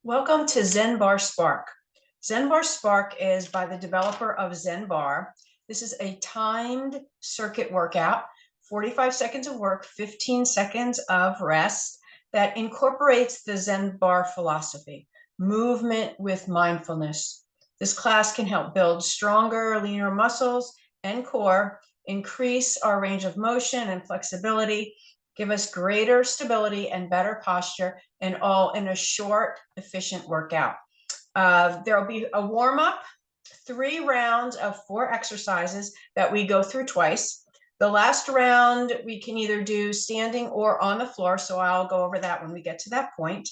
Welcome to Zen Barre Spark. Zen Barre Spark is by the developer of Zen Barre. This is a timed circuit workout, 45 seconds of work, 15 seconds of rest that incorporates the Zen Barre philosophy, movement with mindfulness. This class can help build stronger, leaner muscles and core, increase our range of motion and flexibility, give us greater stability and better posture, and all in a short, efficient workout. There will be a warm-up, 3 rounds of 4 exercises that we go through twice. The last round, we can either do standing or on the floor, so I'll go over that when we get to that point.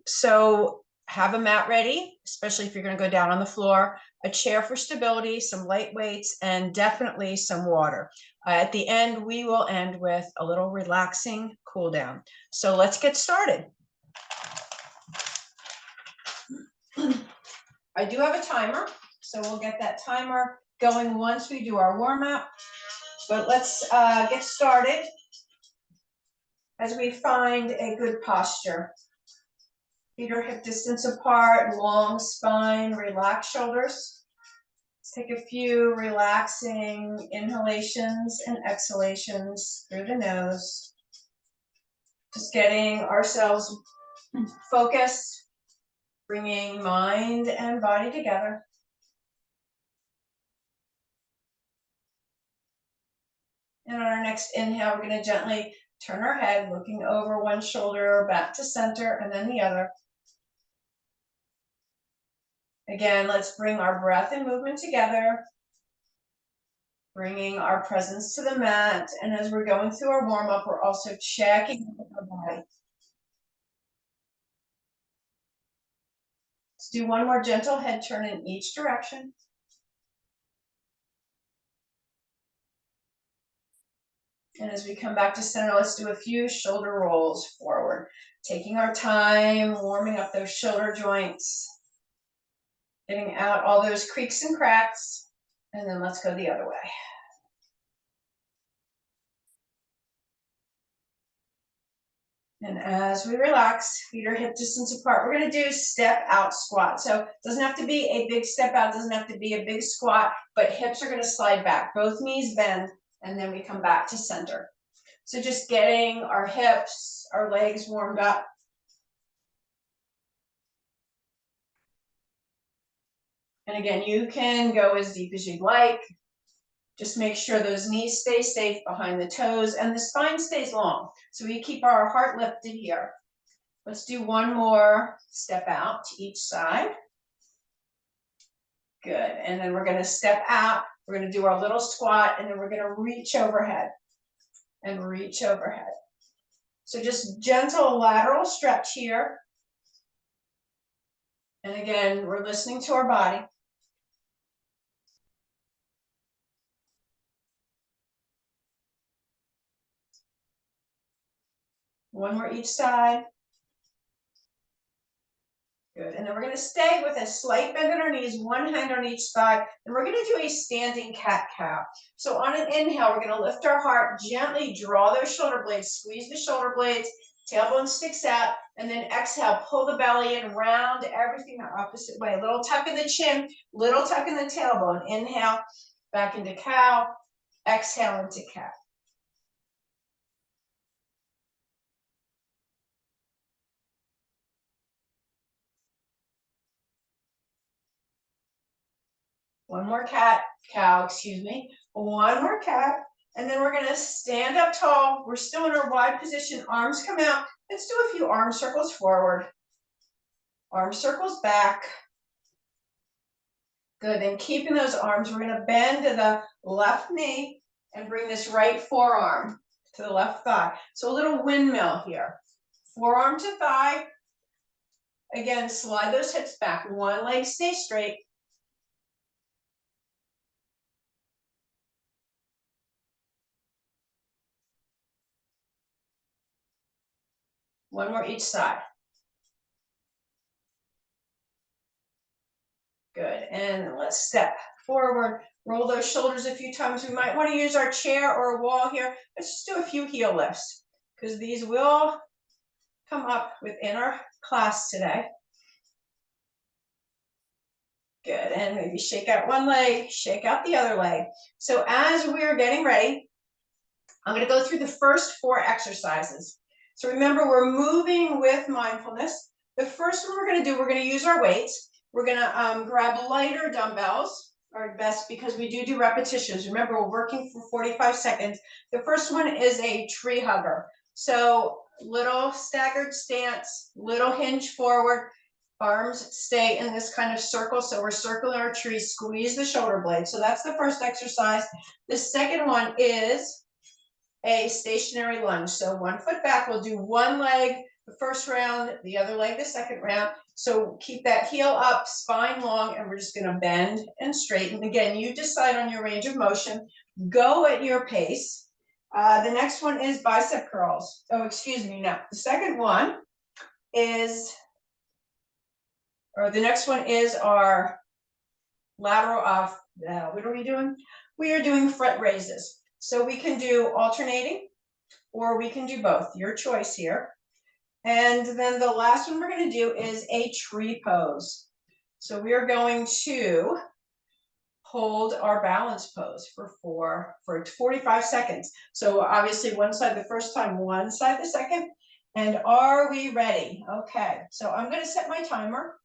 So have a mat ready, especially if you're going to go down on the floor, a chair for stability, some light weights, and definitely some water. At the end, we will end with a little relaxing cool down. So let's get started. I do have a timer, so we'll get that timer going once we do our warm-up. But let's get started as we find a good posture. Feet are hip distance apart, long spine, relaxed shoulders. Let's take a few relaxing inhalations and exhalations through the nose. Just getting ourselves focused, bringing mind and body together. And on our next inhale, we're going to gently turn our head, looking over one shoulder, back to center, and then the other. Again, let's bring our breath and movement together, bringing our presence to the mat. And as we're going through our warm-up, we're also checking with our body. Let's do one more gentle head turn in each direction. And as we come back to center, let's do a few shoulder rolls forward, taking our time, warming up those shoulder joints, getting out all those creaks and cracks, and then let's go the other way. And as we relax, feet are hip distance apart, we're going to do step out squat. So it doesn't have to be a big step out, doesn't have to be a big squat, but hips are going to slide back. Both knees bend, and then we come back to center. So just getting our hips, our legs warmed up. And again, you can go as deep as you'd like. Just make sure those knees stay safe behind the toes and the spine stays long. So we keep our heart lifted here. Let's do one more step out to each side. Good. And then we're going to step out. We're going to do our little squat, and then we're going to reach overhead and reach overhead. So just gentle lateral stretch here. And again, we're listening to our body. One more each side. Good. And then we're going to stay with a slight bend in our knees, one hand on each side. And we're going to do a standing cat-cow. So on an inhale, we're going to lift our heart, gently draw those shoulder blades, squeeze the shoulder blades, tailbone sticks out, and then exhale, pull the belly in, round everything the opposite way. A little tuck in the chin, little tuck in the tailbone. Inhale, back into cow, exhale into cat. One more cow, excuse me. One more cat. And then we're going to stand up tall. We're still in our wide position. Arms come out. Let's do a few arm circles forward. Arm circles back. Good. And keeping those arms, we're going to bend to the left knee and bring this right forearm to the left thigh. So a little windmill here. Forearm to thigh. Again, slide those hips back. One leg stays straight. One more each side. Good. And let's step forward. Roll those shoulders a few times. We might want to use our chair or a wall here. Let's just do a few heel lifts because these will come up within our class today. Good, and maybe shake out one leg, shake out the other leg. So as we're getting ready, I'm going to go through the first 4 exercises. So remember, we're moving with mindfulness. The first one we're going to do, we're going to use our weights. We're going to grab lighter dumbbells, or best because we do repetitions. Remember, we're working for 45 seconds. The first one is a tree hugger. So little staggered stance, little hinge forward, arms stay in this kind of circle. So we're circling our tree, squeeze the shoulder blade. So that's the first exercise. The second one is a stationary lunge. So 1 foot back, we'll do one leg the first round, the other leg the second round. So keep that heel up, spine long, and we're just going to bend and straighten. Again, you decide on your range of motion. Go at your pace. The next one is bicep curls. Oh, excuse me. No, the second one is, or the next one is our lateral off. What are we doing? We are doing front raises. So we can do alternating, or we can do both. Your choice here. And then the last one we're going to do is a tree pose. So we are going to hold our balance pose for 45 seconds. So obviously one side the first time, one side the second. And are we ready? Okay, so I'm going to set my timer.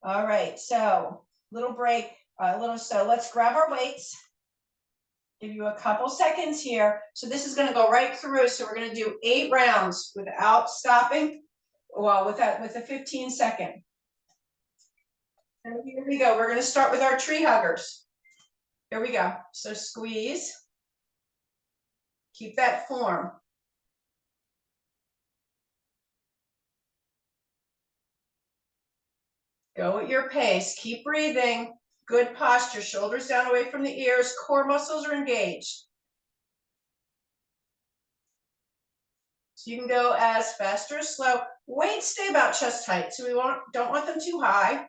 All right, so little break, so let's grab our weights. Give you a couple seconds here. So this is going to go right through. So we're going to do 8 rounds without stopping. Well, with a 15-second. And here we go. We're going to start with our tree huggers. Here we go. So squeeze. Keep that form. Go at your pace. Keep breathing. Good posture. Shoulders down away from the ears. Core muscles are engaged. So you can go as fast or as slow. Weights stay about chest height. So we don't want them too high.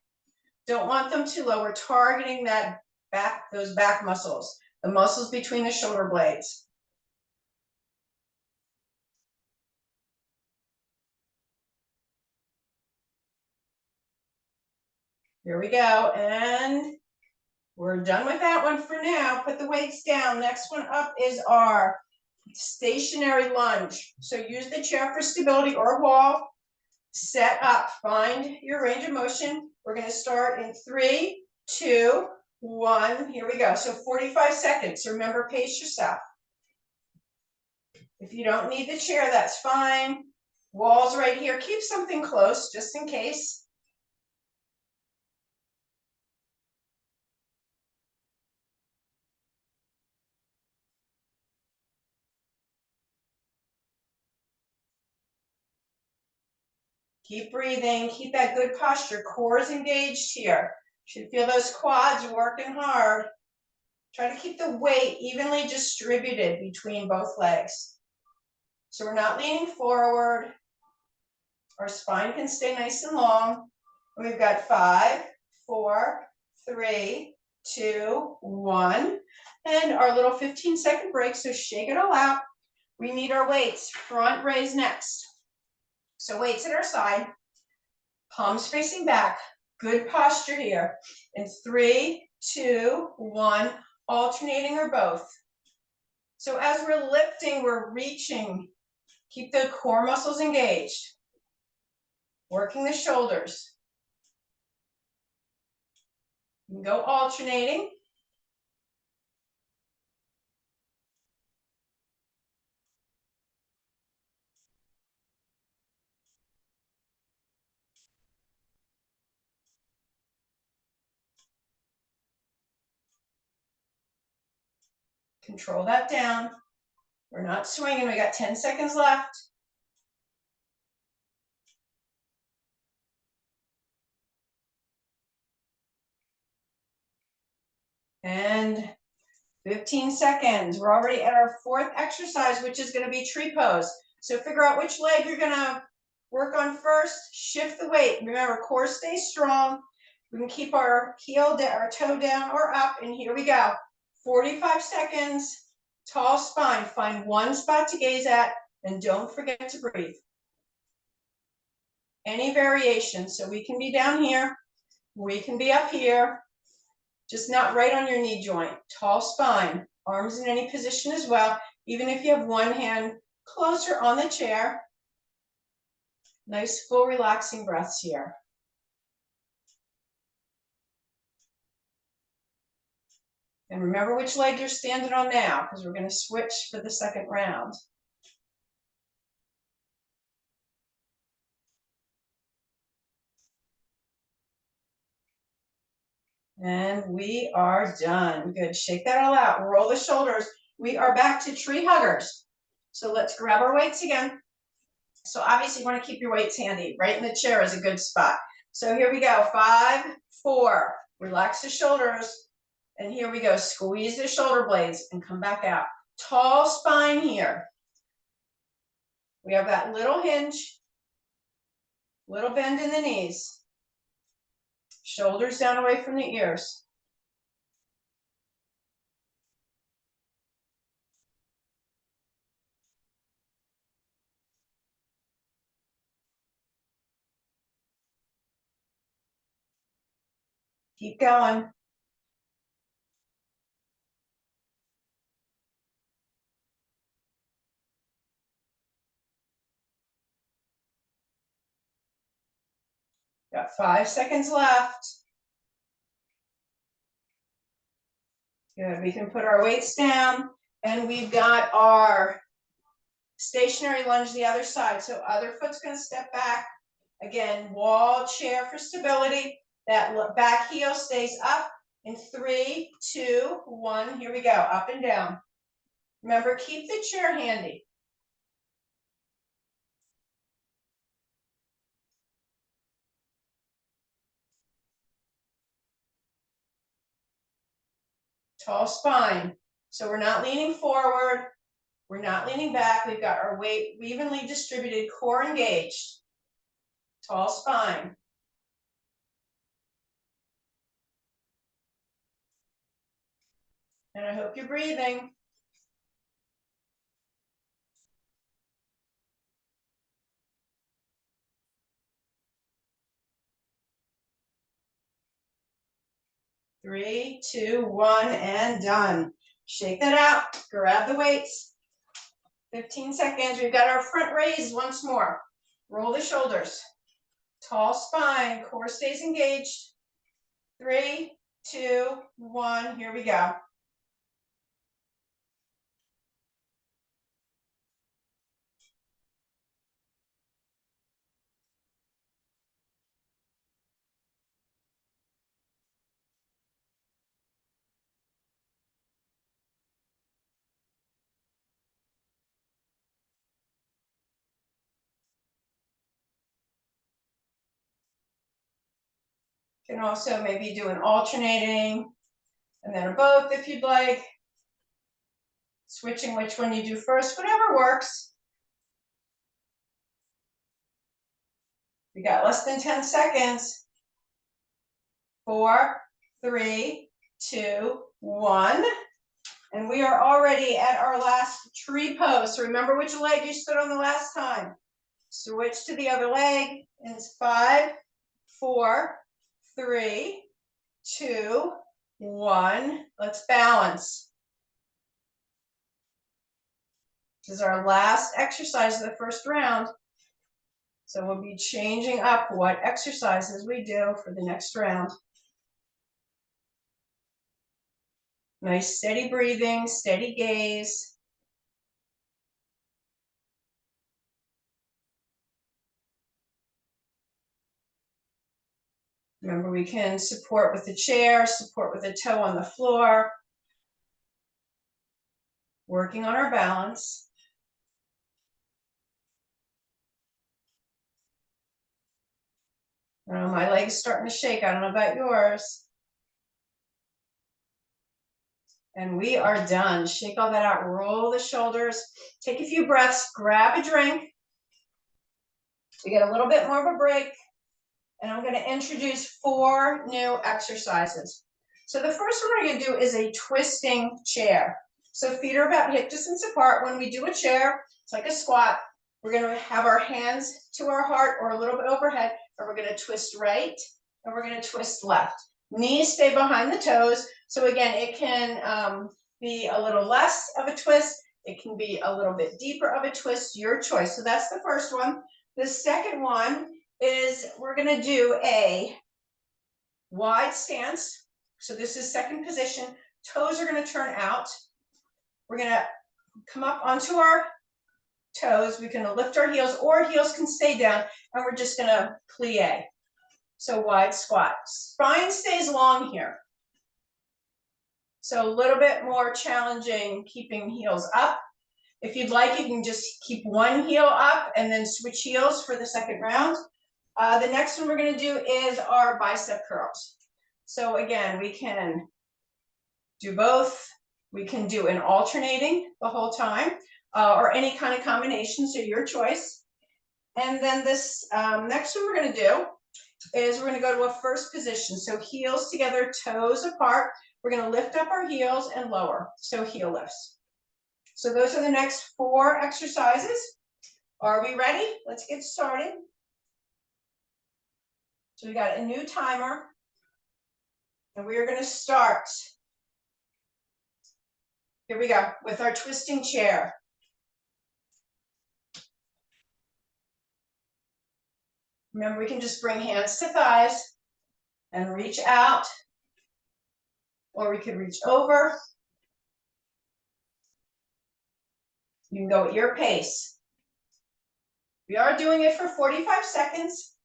Don't want them too low. We're targeting that back, those back muscles, the muscles between the shoulder blades. Here we go. And we're done with that one for now. Put the weights down. Next one up is our stationary lunge. So use the chair for stability or wall. Set up. Find your range of motion. We're going to start in 3, 2, 1. Here we go. So 45 seconds. Remember, pace yourself. If you don't need the chair, that's fine. Walls right here. Keep something close just in case. Keep breathing. Keep that good posture. Core is engaged here. Should feel those quads working hard. Try to keep the weight evenly distributed between both legs. So we're not leaning forward. Our spine can stay nice and long. We've got 5, 4, 3, 2, 1. And our little 15-second break. So shake it all out. We need our weights. Front raise next. So weights at our side. Palms facing back. Good posture here. In 3, 2, 1. Alternating or both. So as we're lifting, we're reaching. Keep the core muscles engaged. Working the shoulders. You can go alternating. Control that down. We're not swinging. We got 10 seconds left. And 15 seconds. We're already at our 4th exercise, which is going to be tree pose. So figure out which leg you're going to work on first. Shift the weight. Remember, core stays strong. We can keep our heel down, our toe down or up. And here we go. 45 seconds. Tall spine. Find one spot to gaze at, and don't forget to breathe. any variation. So we can be down here, we can be up here, just not right on your knee joint. Tall spine, arms in any position as well, even if you have one hand closer on the chair. Nice full relaxing breaths here. And remember which leg you're standing on now, because we're going to switch for the second round. And we are done. Good. Shake that all out. Roll the shoulders. We are back to tree huggers. So let's grab our weights again. So obviously you want to keep your weights handy. Right in the chair is a good spot. So here we go. 5, 4. Relax the shoulders. And here we go. Squeeze the shoulder blades and come back out. Tall spine here. We have that little hinge, little bend in the knees. Shoulders down away from the ears. Keep going. Got 5 seconds left. Good. We can put our weights down, and we've got our stationary lunge the other side. So other foot's going to step back. Again, wall chair for stability. That back heel stays up in 3, 2, 1. Here we go. Up and down. Remember, keep the chair handy. Tall spine. So we're not leaning forward. We're not leaning back. We've got our weight evenly distributed, core engaged. Tall spine. And I hope you're breathing. Three, 2, 1, and done. Shake that out. Grab the weights. 15 seconds. We've got our front raise once more. Roll the shoulders. Tall spine. Core stays engaged. 3, 2, 1. Here we go. You can also maybe do an alternating and then a both if you'd like. Switching which one you do first, whatever works. We got less than 10 seconds. 4, 3, 2, 1. And we are already at our last tree pose. So remember which leg you stood on the last time. Switch to the other leg. And it's 5, 4, 3, 2, 1. Let's balance. This is our last exercise of the first round. So we'll be changing up what exercises we do for the next round. Nice steady breathing, steady gaze. Remember, we can support with the chair, support with a toe on the floor. Working on our balance. My leg's starting to shake. I don't know about yours. And we are done. Shake all that out. Roll the shoulders. Take a few breaths. Grab a drink. We get a little bit more of a break. And I'm going to introduce 4 new exercises. So the first one we're going to do is a twisting chair. So feet are about hip distance apart. When we do a chair, it's like a squat. We're going to have our hands to our heart or a little bit overhead, and we're going to twist right, and we're going to twist left. Knees stay behind the toes. So again, it can be a little less of a twist. It can be a little bit deeper of a twist, your choice. So that's the first one. The second one is we're going to do a wide stance. So this is second position. Toes are going to turn out. We're going to come up onto our toes. We can lift our heels, or heels can stay down, and we're just going to plie. So wide squat. Spine stays long here. So a little bit more challenging keeping heels up. If you'd like, you can just keep one heel up and then switch heels for the second round. The next one we're going to do is our bicep curls. So again, we can do both. We can do an alternating the whole time, or any kind of combination, so your choice. And then this next one we're going to do is we're going to go to a first position. So heels together, toes apart. We're going to lift up our heels and lower, so heel lifts. So those are the next 4 exercises. Are we ready? Let's get started. So we got a new timer, and we are going to start. Here we go, with our twisting chair. Remember, we can just bring hands to thighs and reach out, or we could reach over. You can go at your pace. We are doing it for 45 seconds.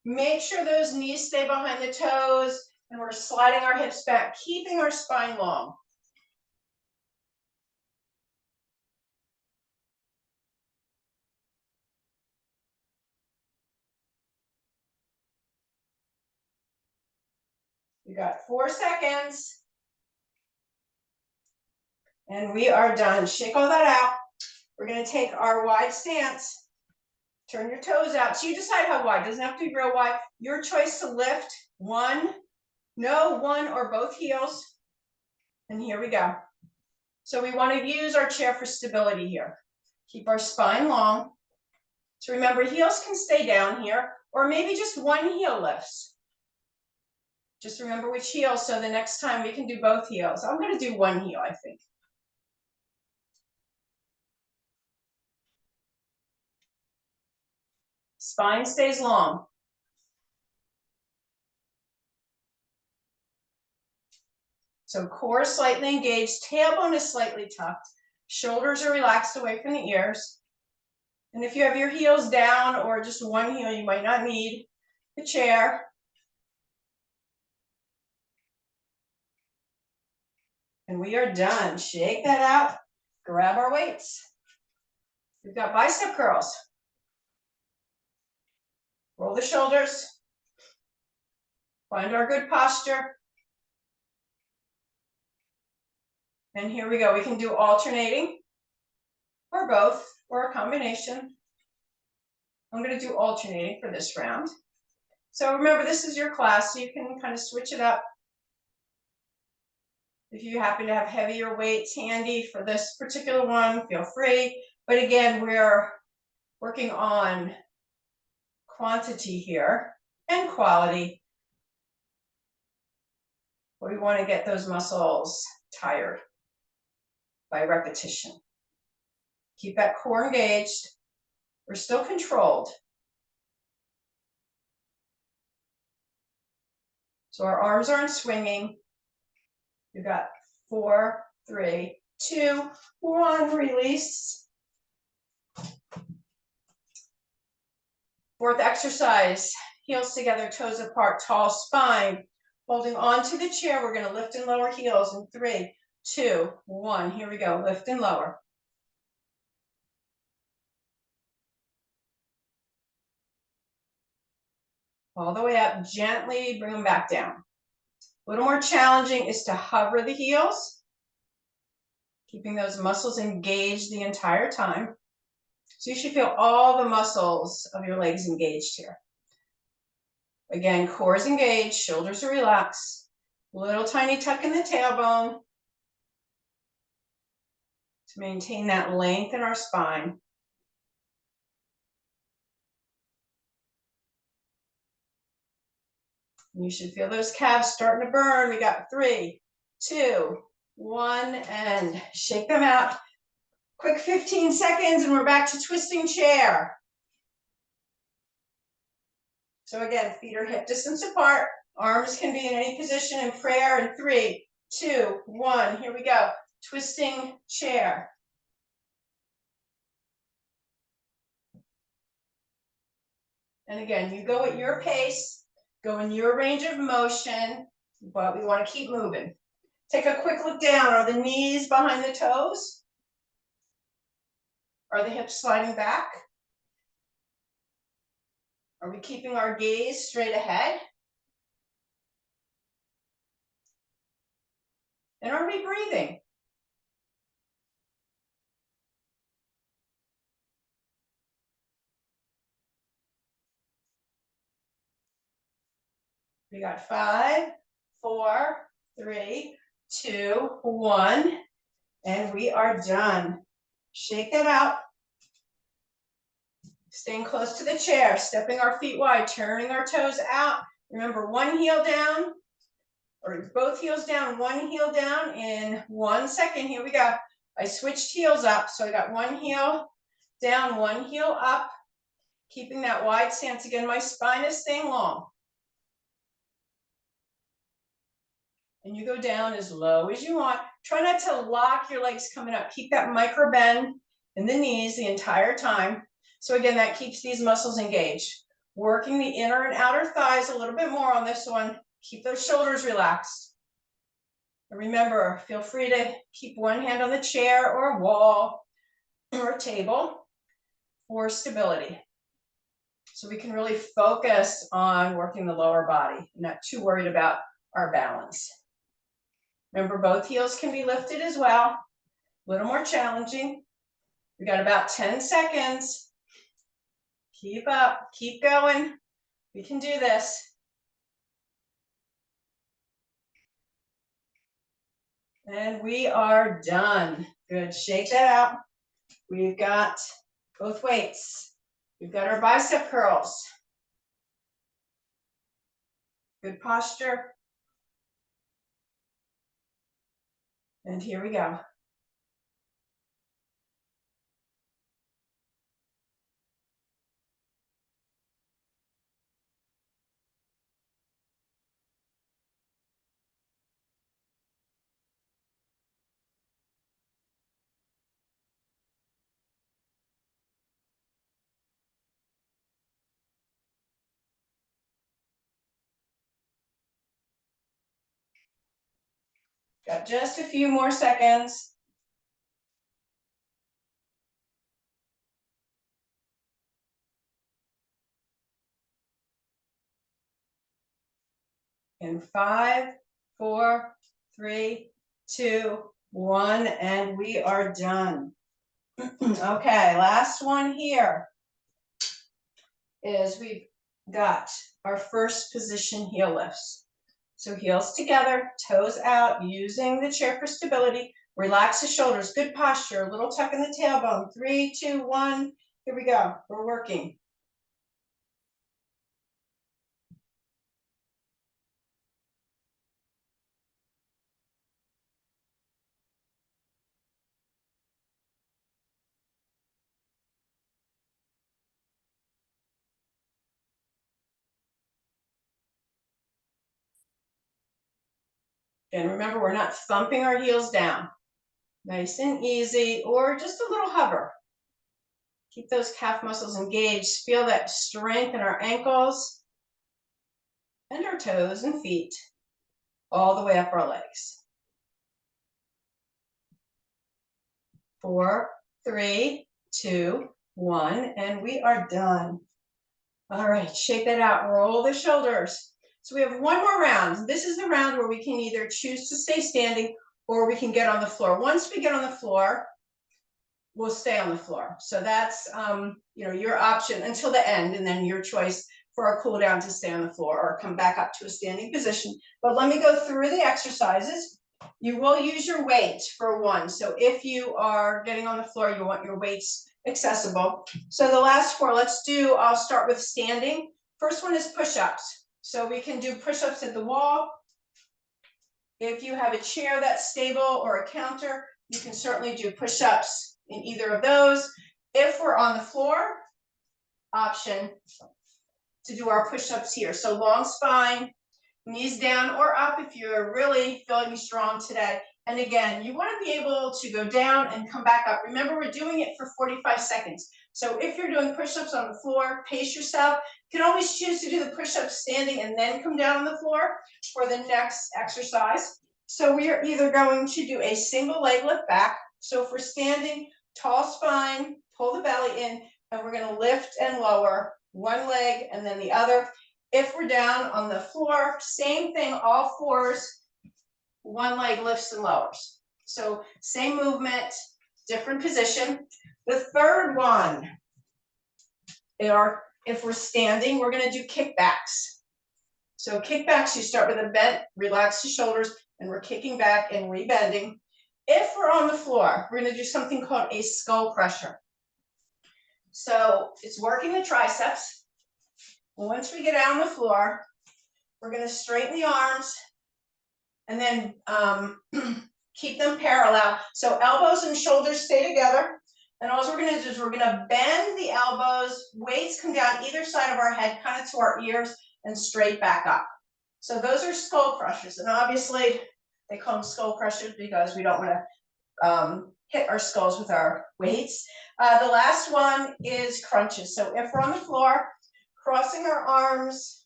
Make sure those knees stay behind the toes, and we're sliding our hips back, keeping our spine long. We got 4 seconds. And we are done. Shake all that out. We're going to take our wide stance. Turn your toes out. So you decide how wide. It doesn't have to be real wide. Your choice to lift one or both heels. And here we go. So we want to use our chair for stability here. Keep our spine long. So remember, heels can stay down here, or maybe just one heel lifts. Just remember which heel, so the next time we can do both heels. I'm going to do one heel, I think. Spine stays long. So core is slightly engaged, tailbone is slightly tucked, shoulders are relaxed away from the ears. And if you have your heels down or just one heel, you might not need the chair. And we are done. Shake that out, grab our weights. We've got bicep curls. Roll the shoulders. Find our good posture. And here we go. We can do alternating, or both, or a combination. I'm going to do alternating for this round. So remember, this is your class, so you can kind of switch it up. If you happen to have heavier weights handy for this particular one, feel free. But again, we're working on quantity here and quality. We want to get those muscles tired by repetition. Keep that core engaged. We're still controlled. So our arms aren't swinging. You've got 4, 3, 2, 1, release. 4th exercise, heels together, toes apart, tall spine. Holding on to the chair, we're going to lift and lower heels in 3, 2, 1. Here we go, lift and lower. All the way up, gently bring them back down. A little more challenging is to hover the heels, keeping those muscles engaged the entire time. So you should feel all the muscles of your legs engaged here. Again, core is engaged, shoulders are relaxed, little tiny tuck in the tailbone to maintain that length in our spine. You should feel those calves starting to burn. We got 3, 2, 1, and shake them out. Quick 15 seconds, and we're back to twisting chair. So again, feet are hip distance apart. Arms can be in any position in prayer. In 3, 2, 1, here we go. Twisting chair. And again, you go at your pace, go in your range of motion, but we want to keep moving. Take a quick look down. Are the knees behind the toes? Are the hips sliding back? Are we keeping our gaze straight ahead? And are we breathing? We got 5, 4, 3, 2, 1, and we are done. Shake that out. Staying close to the chair, stepping our feet wide, turning our toes out. Remember, one heel down, or both heels down, one heel down in 1 second. Here we go. I switched heels up, so I got one heel down, one heel up, keeping that wide stance. Again, my spine is staying long. And you go down as low as you want. Try not to lock your legs coming up. Keep that micro bend in the knees the entire time. So again, that keeps these muscles engaged. Working the inner and outer thighs a little bit more on this one. Keep those shoulders relaxed. And remember, feel free to keep one hand on the chair or a wall or a table for stability. So we can really focus on working the lower body, not too worried about our balance. Remember, both heels can be lifted as well. A little more challenging. We got about 10 seconds. Keep up, keep going. We can do this. And we are done. Good, shake that out. We've got both weights. We've got our bicep curls. Good posture. And here we go. Got just a few more seconds. In 5, 4, 3, 2, 1, and we are done. Okay, last one here is we've got our first position heel lifts. So heels together, toes out, using the chair for stability. Relax the shoulders, good posture, a little tuck in the tailbone. 3, 2, 1, here we go, we're working. And remember, we're not thumping our heels down. Nice and easy, or just a little hover. Keep those calf muscles engaged. Feel that strength in our ankles and our toes and feet, all the way up our legs. 4, 3, 2, 1, and we are done. All right, shake that out, roll the shoulders. So we have one more round. This is the round where we can either choose to stay standing or we can get on the floor. Once we get on the floor, we'll stay on the floor. So that's your option until the end, and then your choice for a cool down to stay on the floor or come back up to a standing position. But let me go through the exercises. You will use your weight for one. So if you are getting on the floor, you want your weights accessible. So the last 4, I'll start with standing. First one is push-ups. So we can do push-ups at the wall. If you have a chair that's stable or a counter, you can certainly do push-ups in either of those. If we're on the floor, option to do our push-ups here. So long spine, knees down or up if you're really feeling strong today. And again, you want to be able to go down and come back up. Remember, we're doing it for 45 seconds. So if you're doing push-ups on the floor, pace yourself. You can always choose to do the push-ups standing and then come down on the floor for the next exercise. So we are either going to do a single leg lift back. So if we're standing, tall spine, pull the belly in, and we're going to lift and lower one leg and then the other. If we're down on the floor, same thing, all fours, one leg lifts and lowers. So same movement, different position. The third one, if we're standing, we're going to do kickbacks. So kickbacks, you start with a bent, relax the shoulders, and we're kicking back and rebending. If we're on the floor, we're going to do something called a skull crusher. So it's working the triceps. Once we get out on the floor, we're going to straighten the arms and then keep them parallel. So elbows and shoulders stay together. And all we're going to do is we're going to bend the elbows, weights come down either side of our head, kind of to our ears, and straight back up. So those are skull crushers. And obviously, they call them skull crushers because we don't want to hit our skulls with our weights. The last one is crunches. So if we're on the floor, crossing our arms,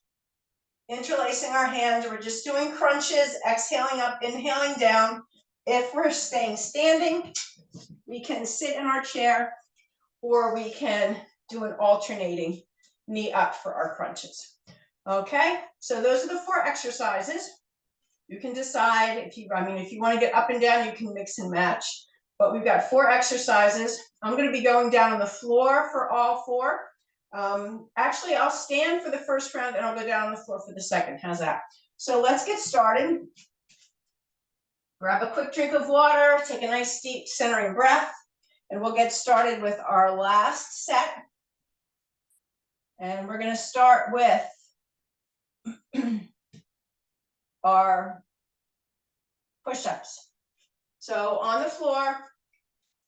interlacing our hands, we're just doing crunches, exhaling up, inhaling down. If we're staying standing, we can sit in our chair or we can do an alternating knee up for our crunches. Okay, so those are the 4 exercises. You can decide if you want to get up and down, you can mix and match. But we've got 4 exercises. I'm going to be going down on the floor for all 4. Actually, I'll stand for the first round and I'll go down on the floor for the second. How's that? So let's get started. Grab a quick drink of water, take a nice deep centering breath, and we'll get started with our last set. And we're going to start with our push-ups. So on the floor,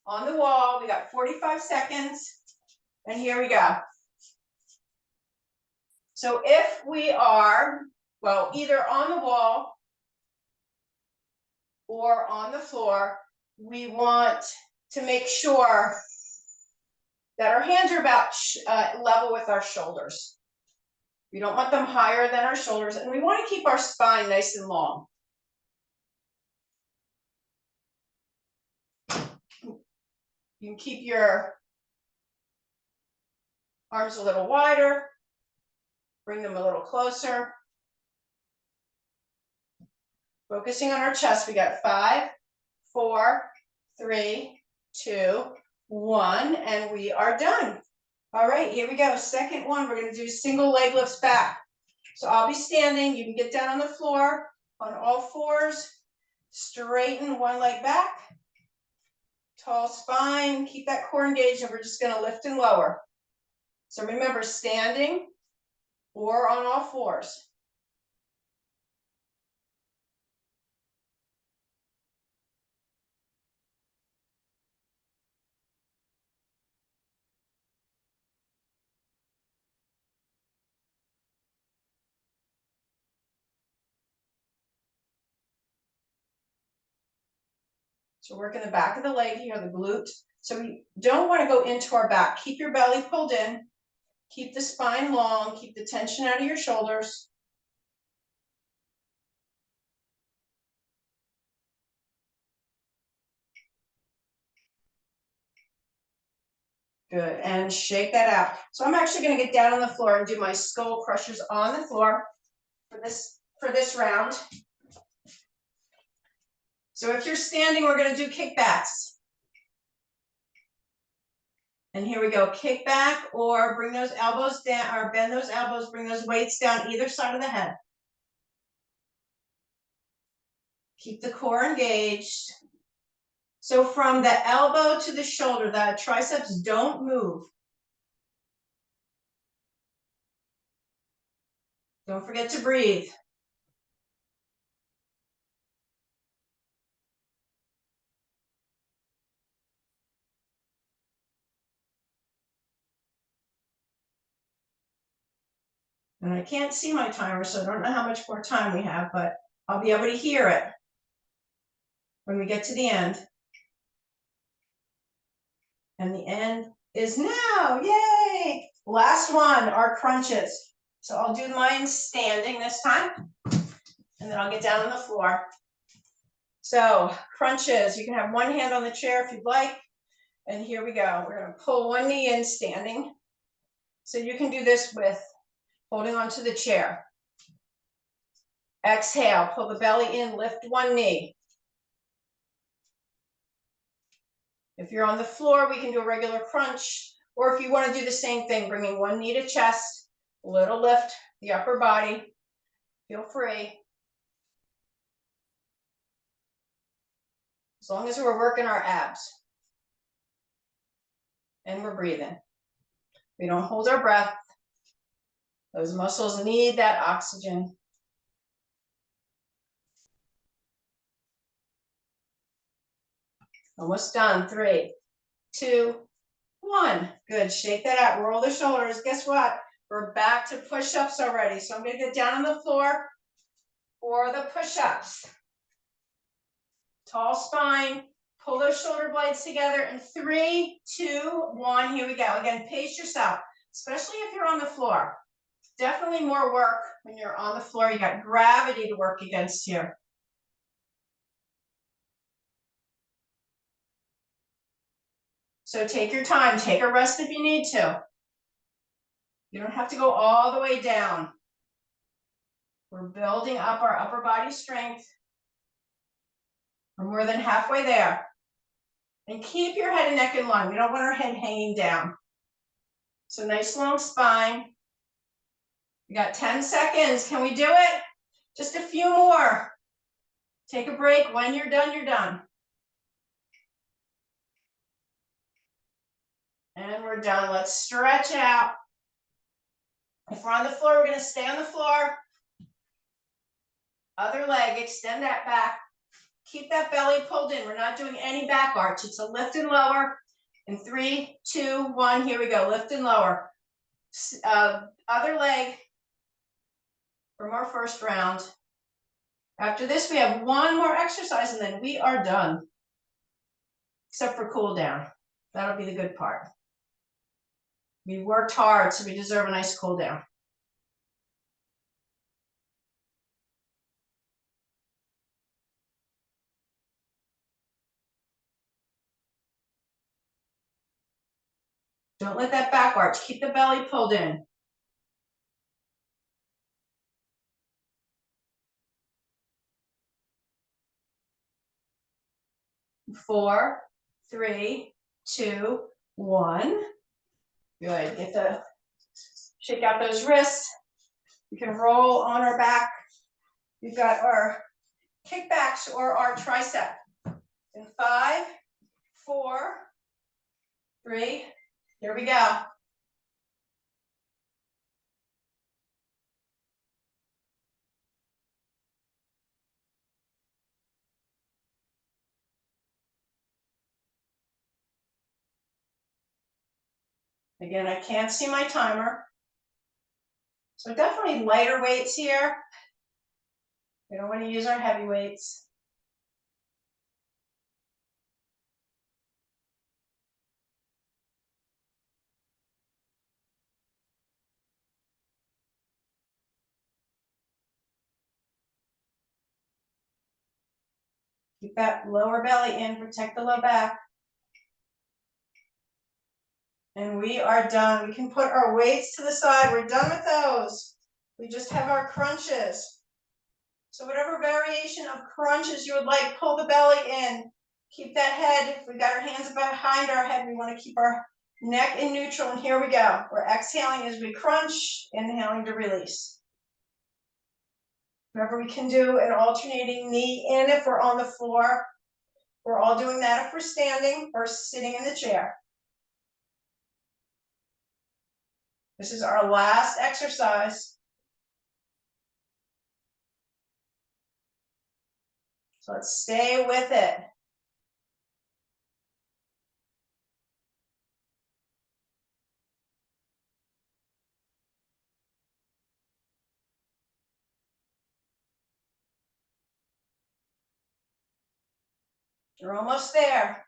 on the wall, we got 45 seconds, and here we go. So if we are, well, either on the wall or on the floor, we want to make sure that our hands are about level with our shoulders. We don't want them higher than our shoulders, and we want to keep our spine nice and long. You can keep your arms a little wider, bring them a little closer. Focusing on our chest, we got 5, 4, 3, 2, 1, and we are done. All right, here we go. Second one, we're going to do single leg lifts back. So I'll be standing. You can get down on the floor on all fours. Straighten one leg back. Tall spine. Keep that core engaged, and we're just going to lift and lower. So remember, standing or on all fours. So working the back of the leg here, the glute. So we don't want to go into our back. Keep your belly pulled in. Keep the spine long. Keep the tension out of your shoulders. Good, and shake that out. So I'm actually going to get down on the floor and do my skull crushers on the floor for this round. So if you're standing, we're going to do kickbacks. And here we go, kick back or bring those elbows down, or bend those elbows, bring those weights down either side of the head. Keep the core engaged. So from the elbow to the shoulder, the triceps don't move. Don't forget to breathe. And I can't see my timer, so I don't know how much more time we have, but I'll be able to hear it when we get to the end. And the end is now, yay! Last one, our crunches. So I'll do mine standing this time, and then I'll get down on the floor. So crunches, you can have one hand on the chair if you'd like. And here we go. We're gonna pull one knee in standing. So you can do this with holding onto the chair. Exhale, pull the belly in, lift one knee. If you're on the floor, we can do a regular crunch, or if you want to do the same thing, bringing one knee to chest, a little lift, the upper body, feel free. As long as we're working our abs and we're breathing. We don't hold our breath. Those muscles need that oxygen. Almost done. 3, 2, 1. Good. Shake that out. Roll the shoulders. Guess what? We're back to push-ups already. So I'm going to get down on the floor for the push-ups. Tall spine. Pull those shoulder blades together in 3, 2, 1. Here we go. Again, pace yourself, especially if you're on the floor. Definitely more work when you're on the floor. You got gravity to work against here. So take your time. Take a rest if you need to. You don't have to go all the way down. We're building up our upper body strength. We're more than halfway there. And keep your head and neck in line. We don't want our head hanging down. So nice long spine. We got 10 seconds. Can we do it? Just a few more. Take a break. When you're done, you're done. And we're done. Let's stretch out. If we're on the floor, we're going to stay on the floor. Other leg, extend that back. Keep that belly pulled in. We're not doing any back arch. It's a lift and lower. In 3, 2, 1, here we go. Lift and lower. Other leg from our first round. After this, we have one more exercise, and then we are done. Except for cool down. That'll be the good part. We worked hard, so we deserve a nice cool down. Don't let that back arch. Keep the belly pulled in. 4, 3, 2, 1. Good. Get the shake out those wrists. We can roll on our back. We've got our kickbacks or our tricep. In 5, 4, 3. Here we go. Again, I can't see my timer. So definitely lighter weights here. We don't want to use our heavy weights. Keep that lower belly in, protect the low back. And we are done. We can put our weights to the side. We're done with those. We just have our crunches. So whatever variation of crunches you would like, pull the belly in. Keep that head. If we got our hands behind our head, we want to keep our neck in neutral. And here we go. We're exhaling as we crunch, inhaling to release. Remember, we can do an alternating knee in if we're on the floor. We're all doing that if we're standing or sitting in the chair. This is our last exercise. So let's stay with it. You're almost there.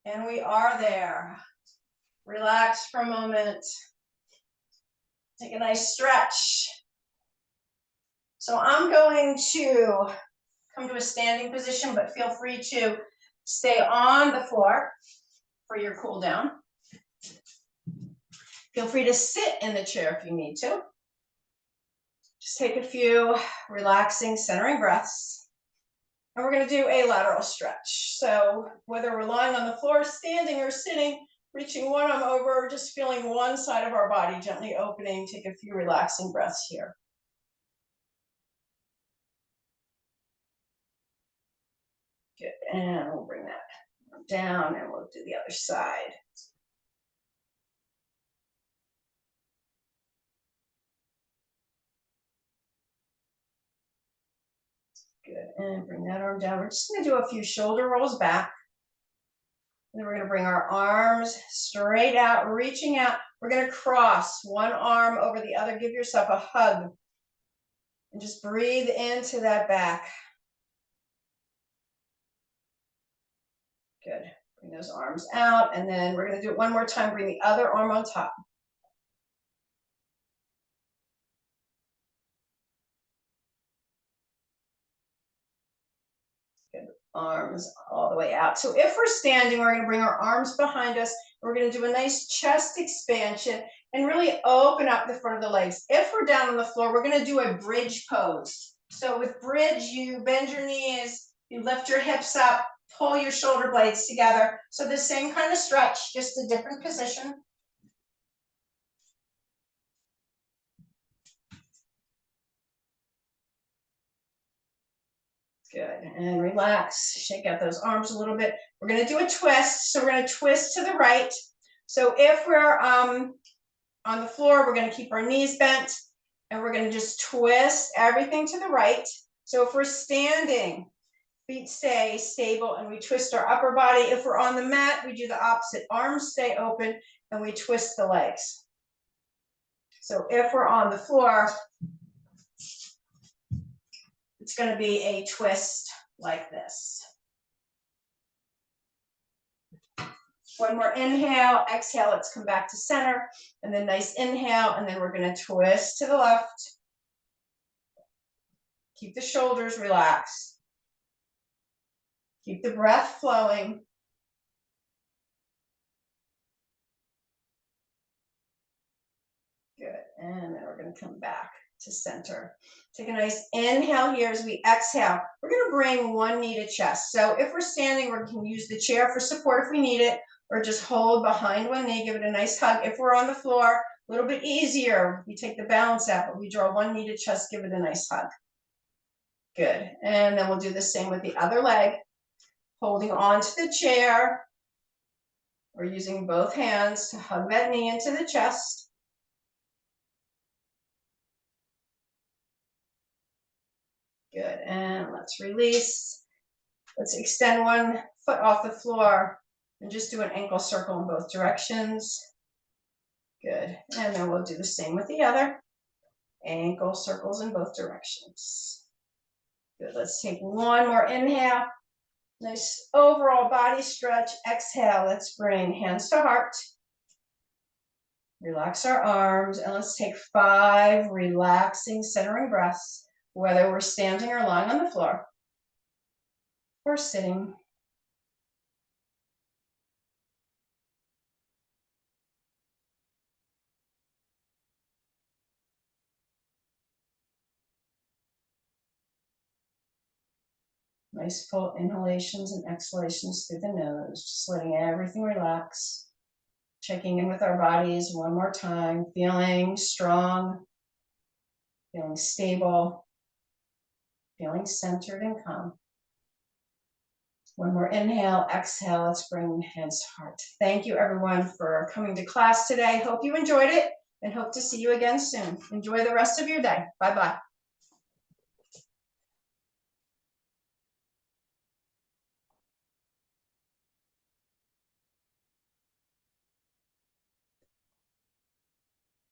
And we are there. Relax for a moment. Take a nice stretch. So I'm going to come to a standing position, but feel free to stay on the floor for your cool down. Feel free to sit in the chair if you need to. Just take a few relaxing, centering breaths. And we're going to do a lateral stretch. So whether we're lying on the floor, standing, or sitting, reaching one arm over, just feeling one side of our body gently opening. Take a few relaxing breaths here. Good, and we'll bring that down and we'll do the other side. Good, and bring that arm down. We're just gonna do a few shoulder rolls back. And then we're gonna bring our arms straight out, reaching out. We're gonna cross one arm over the other. Give yourself a hug. And just breathe into that back. Good. Bring those arms out, and then we're going to do it one more time. Bring the other arm on top. Good. Arms all the way out. So if we're standing, we're going to bring our arms behind us. We're going to do a nice chest expansion and really open up the front of the legs. If we're down on the floor, we're going to do a bridge pose. So with bridge, you bend your knees, you lift your hips up, pull your shoulder blades together. So the same kind of stretch, just a different position. Good, and relax, shake out those arms a little bit. We're gonna do a twist, so we're gonna twist to the right. So if we're on the floor, we're gonna keep our knees bent, and we're gonna just twist everything to the right. So if we're standing, feet stay stable, and we twist our upper body. If we're on the mat, we do the opposite. Arms stay open, and we twist the legs. So if we're on the floor, it's going to be a twist like this. One more inhale, exhale, let's come back to center, and then nice inhale, and then we're going to twist to the left. Keep the shoulders relaxed. Keep the breath flowing. Good, and then we're going to come back to center. Take a nice inhale here as we exhale. We're going to bring one knee to chest. So if we're standing, we can use the chair for support if we need it, or just hold behind one knee, give it a nice hug. If we're on the floor, a little bit easier. We take the balance out, but we draw one knee to chest, give it a nice hug. Good, and then we'll do the same with the other leg. Holding on to the chair, or using both hands to hug that knee into the chest. Good, and let's release. Let's extend one foot off the floor and just do an ankle circle in both directions. Good, and then we'll do the same with the other. Ankle circles in both directions. Good, let's take one more inhale. Nice overall body stretch. Exhale, let's bring hands to heart. Relax our arms, and let's take 5 relaxing, centering breaths, whether we're standing or lying on the floor, or sitting. Nice full inhalations and exhalations through the nose, just letting everything relax. Checking in with our bodies one more time, feeling strong, feeling stable, feeling centered and calm. One more inhale, exhale, let's bring hands to heart. Thank you everyone for coming to class today. Hope you enjoyed it and hope to see you again soon. Enjoy the rest of your day. Bye-bye.